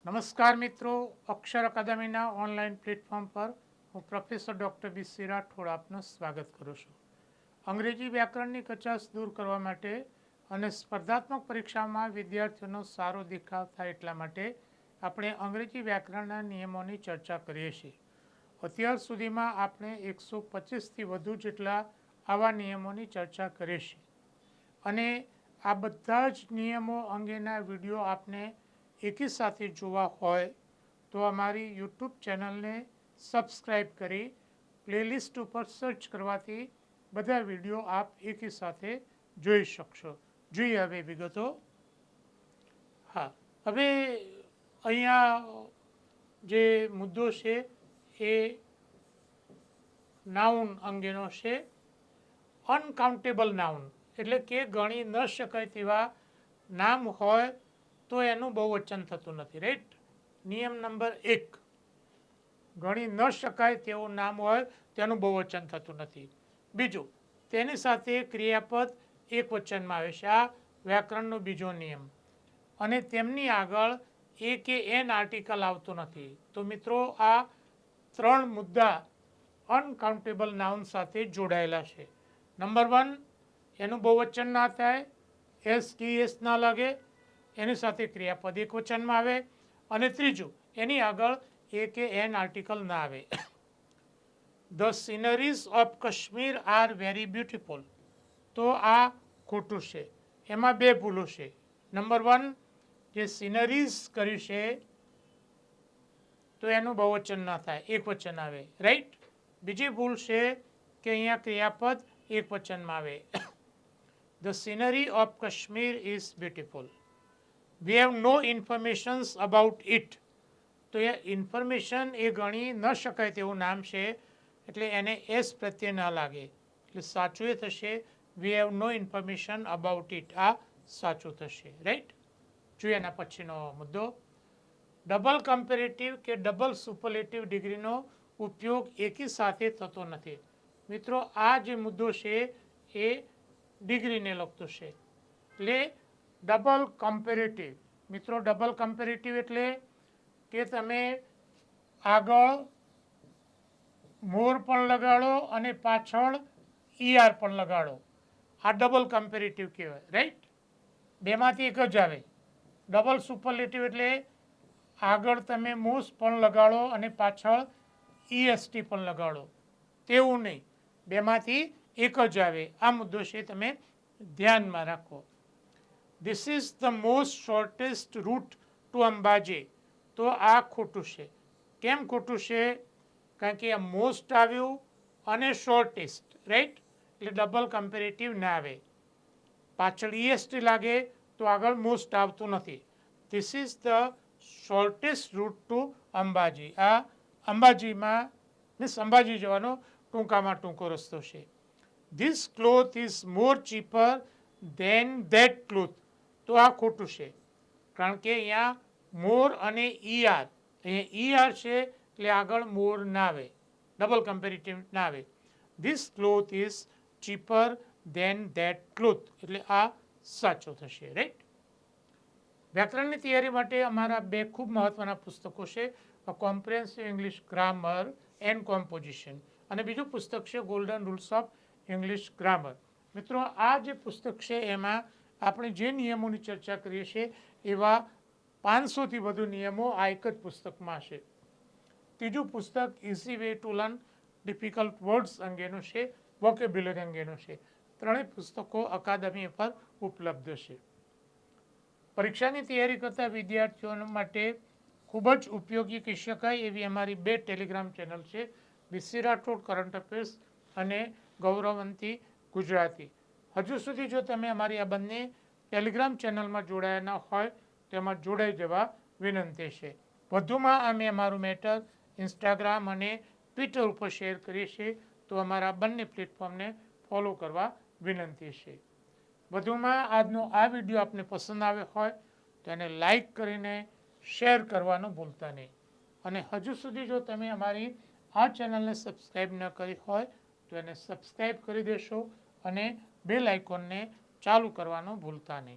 નમસ્કાર મિત્રો, અક્ષર અકાદમીના online platform પર હું પ્રોફેસર ડૉક્ટર બી રાઠોડ આપનું સ્વાગત કરું છું. અંગ્રેજી વ્યાકરણની કચાશ દૂર કરવા માટે અને સ્પર્ધાત્મક પરીક્ષામાં વિદ્યાર્થીઓનો સારો દેખાવ થાય એટલા માટે આપણે અંગ્રેજી વ્યાકરણના નિયમોની ચર્ચા કરીએ છીએ. અત્યાર સુધીમાં આપણે 125થી વધુ જેટલા આવા નિયમોની ચર્ચા કરીએ છીએ અને આ બધા જ નિયમો અંગેના વિડીયો આપને એકી સાથે જોવા હોય તો અમારી યુટ્યુબ ચેનલને સબસ્ક્રાઈબ કરી પ્લેલિસ્ટ ઉપર સર્ચ કરવાથી બધા વિડીયો આપ એકી સાથે જોઈ શકશો. જોઈએ હવે વિગતો. હા, હવે અહીંયા જે મુદ્દો છે એ નાઉન અંગેનો છે. અનકાઉન્ટેબલ નાઉન એટલે કે ગણી ન શકાય તેવા નામ હોય તો એનું બહુવચન થતું નથી. રાઈટ. નિયમ નંબર 1, ગણી ન શકાય તેવું નામ હોય તેનું બહુવચન થતું નથી. બીજું, તેની સાથે ક્રિયાપદ એક વચનમાં આવે છે. આ વ્યાકરણનો બીજો નિયમ. અને તેમની આગળ એ કે એન આર્ટિકલ આવતું નથી. તો મિત્રો, આ 3 મુદ્દા અનકાઉન્ટેબલ નાઉન સાથે જોડાયેલા છે. નંબર 1, એનું બહુવચન ના થાય, એસ ટી એસ ના લાગે, એની સાથે ક્રિયાપદ એક વચનમાં આવે, અને ત્રીજું, એની આગળ એ કે એન આર્ટિકલ ના આવે. The sceneries of Kashmir are very beautiful. તો આ ખોટું છે. એમાં 2 ભૂલો છે. નંબર 1, જે સિનરીઝ કર્યું છે તો એનું બહુવચન ના થાય, એક વચન આવે. રાઈટ. બીજી ભૂલ છે કે અહીંયા ક્રિયાપદ એક વચનમાં આવે. The scenery of Kashmir is beautiful. We have no informations about it. તો એ ઇન્ફોર્મેશન એ ગણી ન શકાય તેવું નામ છે એટલે એને એસ પ્રત્યે ન લાગે. એટલે સાચું એ થશે we have no information about it. આ સાચું થશે. રાઈટ. જોઈએ એના પછીનો મુદ્દો. ડબલ કમ્પેરેટિવ કે ડબલ સુપરલેટિવ ડિગ્રીનો ઉપયોગ એકી સાથે થતો નથી. મિત્રો, આ જે મુદ્દો છે એ ડિગ્રીને લગતો છે. એટલે ડબલ કમ્પેરેટિવ. મિત્રો, ડબલ કમ્પેરેટિવ એટલે કે તમે આગળ મોર પણ લગાડો અને પાછળ ઈઆર પણ લગાડો. આ ડબલ કમ્પેરેટિવ કહેવાય. રાઈટ. બેમાંથી એક જ આવે. ડબલ સુપરલેટિવ એટલે આગળ તમે મોસ પણ લગાડો અને પાછળ ઈએસટી પણ લગાડો. તેવું નહીં, બેમાંથી એક જ આવે. આ મુદ્દો છે, તમે ધ્યાનમાં રાખો. This is the most shortest route to Ambaji. તો આ ખોટું છે. કેમ ખોટું છે? કારણ કે આ મોસ્ટ આવ્યું અને શોર્ટેસ્ટ. રાઈટ. એટલે ડબલ કમ્પેરેટિવ ના આવે. પાછળ ઈએસટી લાગે તો આગળ મોસ્ટ આવતું નથી. This is the shortest route to Ambaji. આ અંબાજીમાં મીન્સ અંબાજી જવાનો ટૂંકામાં ટૂંકો રસ્તો છે. This cloth is more cheaper than that cloth. તો આ ખોટું છે. કારણ કે અહીંયા મોર અને ઈઆર, અહીંયા ઈઆર છે એટલે આગળ મોર ના આવે, ડબલ કમ્પેરેટિવ ના આવે. This cloth is cheaper than that cloth. એટલે આ સાચો થશે. રાઈટ. વ્યાકરણની તૈયારી માટે અમારા 2 ખૂબ મહત્વના પુસ્તકો છે. Comprehensive English grammar and composition, અને બીજું પુસ્તક છે golden rules of English grammar. મિત્રો, આ જે પુસ્તક છે એમાં આપણે જે નિયમોની ચર્ચા કરીએ છીએ એવા 500થી વધુ નિયમો આ એક જ પુસ્તકમાં છે. ત્રીજું પુસ્તક easy way to learn difficult words અંગેનું છે, વોકેબ્યુલરી અંગેનું છે. ત્રણેય પુસ્તકો અકાદમી પર ઉપલબ્ધ છે. પરીક્ષાની તૈયારી કરતા વિદ્યાર્થીઓ માટે ખૂબ જ ઉપયોગી કહી શકાય એવી અમારી 2 ટેલિગ્રામ ચેનલ છે, બી રાઠોડ કરંટ અફેર્સ અને ગૌરવંતી ગુજરાતી. હજુ સુધી જો તમે અમારી આ બંને ટેલિગ્રામ ચેનલમાં જોડાયા ન હોય તો એમાં જોડાઈ જવા વિનંતી છે. વધુમાં અમે અમારું મેટર ઇન્સ્ટાગ્રામ અને ટ્વિટર ઉપર શેર કરીએ છીએ, તો અમારા બંને પ્લેટફોર્મને ફોલો કરવા વિનંતી છે. વધુમાં આજનો આ વિડીયો આપને પસંદ આવ્યો હોય તો એને લાઈક કરીને શેર કરવાનું ભૂલતા નહીં. અને હજુ સુધી જો તમે અમારી આ ચેનલને સબસ્ક્રાઈબ ન કરી હોય તો એને સબસ્ક્રાઈબ કરી દેશો અને બેલ આઇકોનને ચાલુ કરવાનું ભૂલતા નહીં.